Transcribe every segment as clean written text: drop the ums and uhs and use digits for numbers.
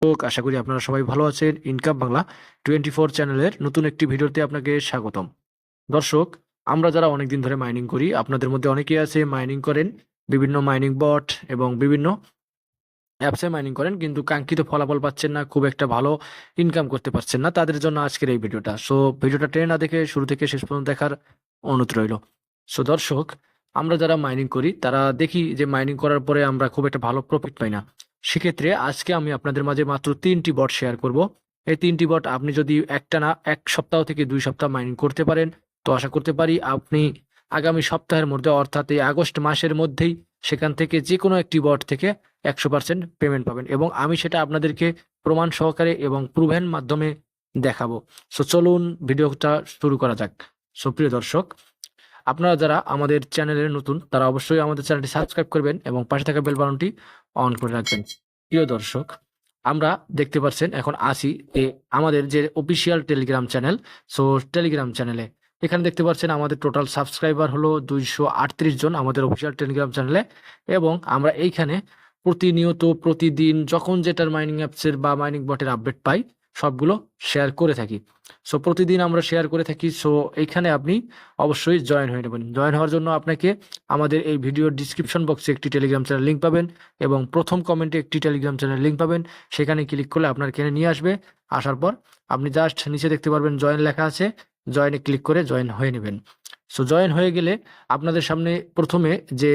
আশা করি আপনারা সবাই ভালো আছেন। ইনকাম বাংলা 24 চ্যানেলের নতুন একটি ভিডিওতে আপনাকে স্বাগতম। দর্শক, আমরা যারা অনেকদিন ধরে মাইনিং করি, আপনাদের মধ্যে অনেকেই আছে মাইনিং করেন, বিভিন্ন মাইনিং বট এবং বিভিন্ন অ্যাপসে মাইনিং করেন, কিন্তু কাঙ্ক্ষিত ফলাফল পাচ্ছেন না, খুব একটা ভালো ইনকাম করতে পারছেন না। তাদের জন্য আজকের এই ভিডিওটা। ভিডিওটা টেনে না দেখে শুরু থেকে শেষ পর্যন্ত দেখার অনুরোধ রইল। দর্শক, আমরা যারা মাইনিং করি তারা দেখি যে মাইনিং করার পরে আমরা খুব একটা ভালো প্রফিট পাই না। সেক্ষেত্রে আজকে আমি আপনাদের মাঝে মাত্র 3টি বট শেয়ার করব। এই 3টি বট আপনি যদি একটানা 1 সপ্তাহ থেকে 2 সপ্তাহ মাইনিং করতে পারেন, তো আশা করতে পারি আপনি আগামী সপ্তাহের মধ্যে, অর্থাৎ এই আগস্ট মাসের মধ্যেই সেখান থেকে যে কোনো একটি বট থেকে 100% পেমেন্ট পাবেন, এবং আমি সেটা আপনাদেরকে প্রমাণ সহকারে এবং প্রুভেন মাধ্যমে দেখাবো। চলুন ভিডিওটা শুরু করা যাক। প্রিয় দর্শক, আপনারা যারা আমাদের চ্যানেলের নতুন তারা অবশ্যই আমাদের চ্যানেলটি সাবস্ক্রাইব করবেন এবং পাশে থাকা বেল বাটনটি অন করে রাখবেন। প্রিয় দর্শক, আমরা দেখতে পাচ্ছেন এখন আসি আমাদের যে অফিসিয়াল টেলিগ্রাম চ্যানেল। টেলিগ্রাম চ্যানেলে এখানে দেখতে পাচ্ছেন আমাদের টোটাল সাবস্ক্রাইবার হলো 238 জন আমাদের অফিসিয়াল টেলিগ্রাম চ্যানেলে, এবং আমরা এইখানে প্রতিনিয়ত প্রতিদিন যখন যেটার মাইনিং অ্যাপসের বা মাইনিং বটের আপডেট পাই সবগুলো শেয়ার করে থাকি। প্রতিদিন আমরা শেয়ার করে থাকি। এইখানে আপনি অবশ্যই জয়েন হয়ে নেবেন। জয়েন হওয়ার জন্য আপনাকে আমাদের এই ভিডিওর ডিসক্রিপশন বক্সে একটি টেলিগ্রাম চ্যানেল লিঙ্ক পাবেন, এবং প্রথম কমেন্টে একটি টেলিগ্রাম চ্যানেল লিঙ্ক পাবেন। সেখানে ক্লিক করলে আপনার এখানে নিয়ে আসবে। আসার পর আপনি জাস্ট নিচে দেখতে পারবেন জয়েন লেখা আছে, জয়েনে ক্লিক করে জয়েন হয়ে নেবেন। জয়েন হয়ে গেলে আপনাদের সামনে প্রথমে যে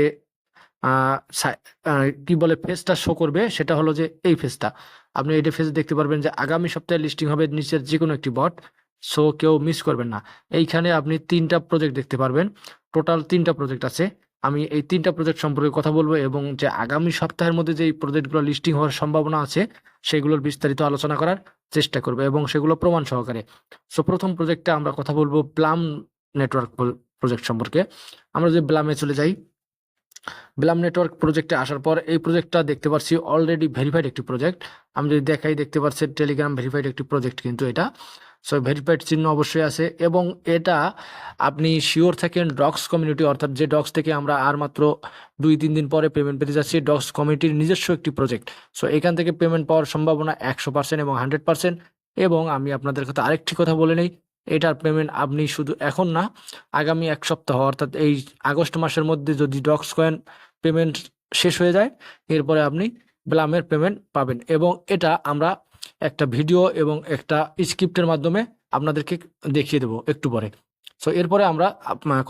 কি বলে ফেজটা শো করবে, সেটা হলো যে এই ফেজটা। আপনি এইটা ফেজ দেখতে পারবেন যে আগামী সপ্তাহে লিস্টিং হবে নিচের যে কোনো একটি বট। কেউ মিস করবেন না। এইখানে আপনি 3টা প্রজেক্ট দেখতে পারবেন। টোটাল 3টা প্রজেক্ট আছে। আমি এই 3টা প্রজেক্ট সম্পর্কে কথা বলবো, এবং যে আগামী সপ্তাহের মধ্যে যে এই প্রজেক্টগুলো লিস্টিং হওয়ার সম্ভাবনা আছে সেগুলোর বিস্তারিত আলোচনা করার চেষ্টা করবে, এবং সেগুলো প্রমাণ সহকারে। প্রথম প্রজেক্টে আমরা কথা বলবো প্লাম নেটওয়ার্ক প্রজেক্ট সম্পর্কে। আমরা যদি ব্লামে চলে যাই, ব্লাম নেটওয়ার্ক প্রজেক্টে আসার পর এই প্রজেক্টটা দেখতে পাচ্ছি অলরেডি ভেরিফাইড একটি প্রজেক্ট। আমি যদি দেখাই, দেখতে পাচ্ছেন টেলিগ্রাম ভেরিফাইড একটি প্রজেক্ট কিন্তু এটা। ভেরিফাইড চিহ্ন অবশ্যই আছে, এবং এটা আপনি শিওর থাকেন ডক্স কমিউনিটি, অর্থাৎ যে ডক্স থেকে আমরা আর মাত্র 2-3 দিন পরে পেমেন্ট পেতে যাচ্ছি, ডক্স কমিউনিটির নিজস্ব একটি প্রজেক্ট। এখান থেকে পেমেন্ট পাওয়ার সম্ভাবনা 100% এবং 100%। এবং আমি আপনাদের কথা আরেকটি কথা বলে নেই, এটার পেমেন্ট আপনি শুধু এখন না, আগামী 1 সপ্তাহ অর্থাৎ এই আগস্ট মাসের মধ্যে যদি ডক্স কয়েন পেমেন্ট শেষ হয়ে যায়, এরপরে আপনি ব্লামের পেমেন্ট পাবেন। এবং এটা আমরা একটা ভিডিও এবং একটা স্ক্রিপ্টের মাধ্যমে আপনাদেরকে দেখিয়ে দেবো একটু পরে। এরপরে আমরা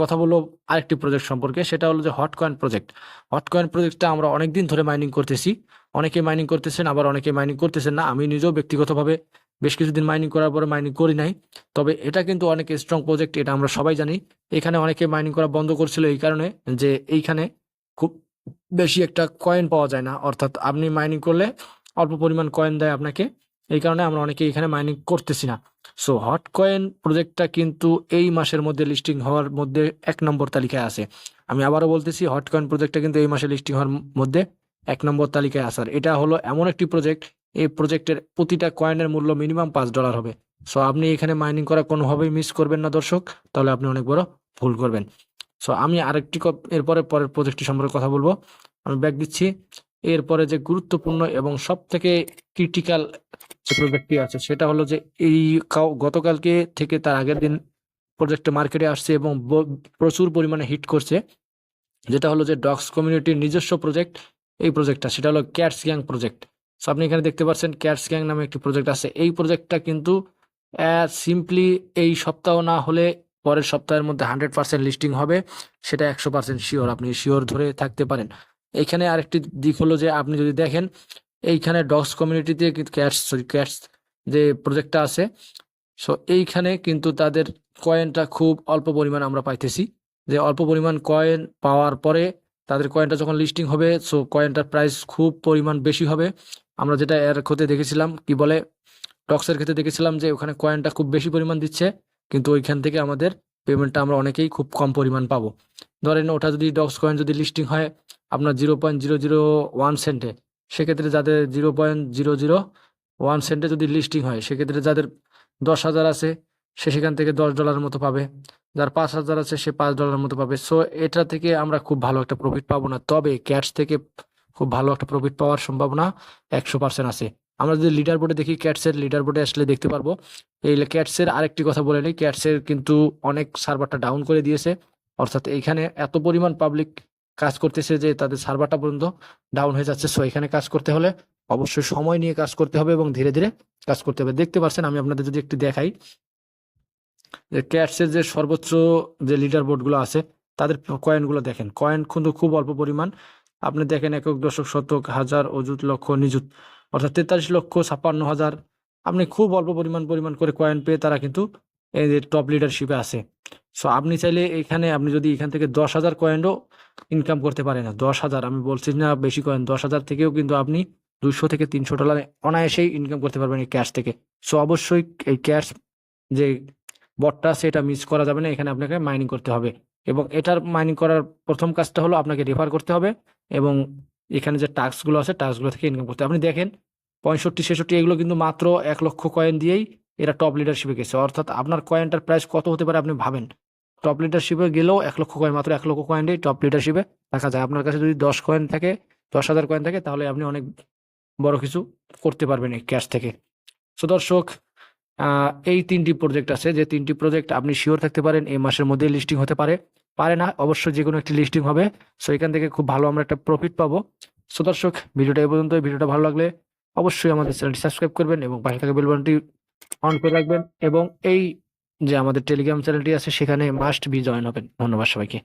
কথা বলবো আরেকটি প্রজেক্ট সম্পর্কে, সেটা হলো যে hot coin project. Hot coin প্রজেক্টটা আমরা অনেকদিন ধরে মাইনিং করতেছি। অনেকে মাইনিং করতেছেন, আবার অনেকে মাইনিং করতেছেন না। আমি নিজেও ব্যক্তিগতভাবে বেশ কিছুদিন মাইনিং করার পরে মাইনিং করি নাই, তবে এটা কিন্তু অনেক স্ট্রং প্রজেক্ট, এটা আমরা সবাই জানি। এখানে অনেকে মাইনিং করা বন্ধ করছিল এই কারণে যে এইখানে খুব বেশি একটা কয়েন পাওয়া যায় না, অর্থাৎ আপনি মাইনিং করলে অল্প পরিমাণ কয়েন দেয় আপনাকে। এই কারণে আমরা অনেকে এখানে মাইনিং করতেছি না। হট কয়েন প্রজেক্টটা কিন্তু এই মাসের মধ্যে লিস্টিং হওয়ার মধ্যে 1 নম্বর তালিকায় আছে। আমি আবারও বলতেছি, হট কয়েন প্রজেক্টটা কিন্তু এই মাসে লিস্টিং হওয়ার মধ্যে 1 নম্বর তালিকায় আসার। এটা হলো এমন একটি প্রজেক্ট, এই প্রজেক্টের প্রতিটা কয়েনের মূল্য মিনিমাম $5 হবে। আপনি এখানে মাইনিং করা কোনোভাবেই মিস করবেন না দর্শক, তাহলে আপনি অনেক বড় ভুল করবেন। আমি আরেকটি এরপরে পরের প্রজেক্টটি সম্পর্কে কথা বলবো। আমি ব্যাক দিচ্ছি। এরপরে যে গুরুত্বপূর্ণ এবং সব থেকে ক্রিটিক্যাল যে প্রজেক্টটি আছে, সেটা হলো যে এই গতকালকে থেকে তার আগের দিন প্রজেক্টটা মার্কেটে আসছে এবং প্রচুর পরিমাণে হিট করছে, যেটা হলো যে ডক্স কমিউনিটির নিজস্ব প্রজেক্ট। এই প্রজেক্টটা সেটা হলো ক্যাটস গ্যাং প্রজেক্ট। আপনি এখানে দেখতে পাচ্ছেন ক্যাটস গ্যাং নামে একটি প্রজেক্ট আছে। এই প্রজেক্টটা কিন্তু সিম্পলি এই সপ্তাহ না হলে পরের সপ্তাহের মধ্যে 100% লিস্টিং হবে, সেটা 100% শিওর, আপনি শিওর ধরে থাকতে পারেন। এইখানে আরেকটি দিক হলো যে আপনি যদি দেখেন এইখানে ডক্স কমিউনিটিতে ক্যাটস যে প্রজেক্টটা আছে, এইখানে কিন্তু তাদের কয়েনটা খুব অল্প পরিমাণ আমরা পাইতেছি। যে অল্প পরিমাণ কয়েন পাওয়ার পরে তাদের কয়েনটা যখন লিস্টিং হবে, কয়েনটার প্রাইস খুব পরিমাণ বেশি হবে। আমরা যেটা এর ক্ষেত্রে দেখেছিলাম, কি বলে ডক্সের ক্ষেত্রে দেখেছিলাম যে ওখানে কয়েনটা খুব বেশি পরিমাণ দিচ্ছে, কিন্তু ওইখান থেকে আমাদের পেমেন্টটা আমরা অনেকেই খুব কম পরিমাণ পাবো। ধরেন ওটা যদি ডক্স কয়েন যদি লিস্টিং হয় আপনার 0.001 সেন্টে, সেক্ষেত্রে যাদের 0.001 সেন্টে যদি লিস্টিং হয়, সেক্ষেত্রে যাদের 10,000 আছে সে সেখান থেকে $10 মতো পাবে, যার 5,000 আছে সে $5 মতো পাবে। এটা থেকে আমরা খুব ভালো একটা প্রফিট পাবো না, তবে ক্যাটস থেকে খুব ভালো একটা প্রফিট পাওয়ার সম্ভাবনা 100% আছে। আমরা যদি লিডার বোর্ডে দেখি, ক্যাটসের লিডার বোর্ডে আসলে দেখতে পারবো। এই ক্যাটসের আরেকটি কথা বলে নিই, ক্যাটসের কিন্তু অনেক সার্ভারটা ডাউন করে দিয়েছে, অর্থাৎ এখানে এত পরিমাণ পাবলিক কাজ করতেছে যে তাদের সার্ভারটা পর্যন্ত ডাউন হয়ে যাচ্ছে। সো এখানে কাজ করতে হলে অবশ্যই সময় নিয়ে কাজ করতে হবে এবং ধীরে ধীরে কাজ করতে হবে। দেখতে পাচ্ছেন, আমি আপনাদের যদি একটু দেখাই যে ক্যাটসের যে সর্বোচ্চ যে লিডার বোর্ডগুলো আছে তাদের কয়েনগুলো দেখেন, কয়েন কিন্তু খুব অল্প পরিমাণ। আপনি দেখেন একক, দশক, শতক, হাজার, অযুত, লক্ষ, নিযুত, অর্থাৎ 43,56,000। আপনি খুব অল্প পরিমাণ করে কয়েন পেয়ে তারা কিন্তু এই যে টপ লিডারশিপে আছে। সো আপনি চাইলে এখানে আপনি যদি এখান থেকে 10,000 কয়েনও ইনকাম করতে পারেন, 10,000, আমি বলছি না বেশি কয়েন, 10,000 থেকেও কিন্তু আপনি $200 থেকে $300 অনায়াসেই ইনকাম করতে পারবেন এই ক্যাশ থেকে। সো অবশ্যই এই ক্যাশ যে বটটা আছে এটা মিস করা যাবে না, এখানে আপনাকে মাইনিং করতে হবে। এবং এটার মাইনিং করার প্রথম কাজটা হলো আপনাকে রেফার করতে হবে এবং এখানে যে টাস্কগুলো আছে টাস্কগুলো থেকে ইনকাম করতে হবে। আপনি দেখেন 65, 66 এগুলো কিন্তু মাত্র 1 লক্ষ কয়েন দিয়েই এরা টপ লিডারশিপে গেছে। অর্থাৎ আপনার কয়েনটার প্রাইস কত হতে পারে আপনি ভাবেন। টপ লিডারশিপে গেলেও 1 লক্ষ কয়েন, মাত্র 1 লক্ষ কয়েন দিয়ে টপ লিডারশিপে রাখা যায়। আপনার কাছে যদি 10 কয়েন থাকে, 10,000 কয়েন থাকে, তাহলে আপনি অনেক বড় কিছু করতে পারবেন এই ক্যাশ থেকে। সো দর্শক, এই 3টি প্রজেক্ট আছে, যে 3টি প্রজেক্ট আপনি শিওর থাকতে পারেন এই মাসের মধ্যে লিস্টিং হতে পারে, পারে না অবশ্যই যে কোনো একটি লিস্টিং হবে। সো এখান থেকে খুব ভালো আমরা একটা প্রফিট পাবো। সো দর্শক, ভিডিওটা এই পর্যন্ত। ভিডিওটা ভালো লাগলে অবশ্যই আমাদের চ্যানেলটি সাবস্ক্রাইব করবেন এবং পাশে থাকা বেল বাটনটি অন করে রাখবেন এবং এই যে আমাদের টেলিগ্রাম চ্যানেলটি আছে সেখানে মাস্ট বি জয়েন হবেন। ধন্যবাদ সবাইকে।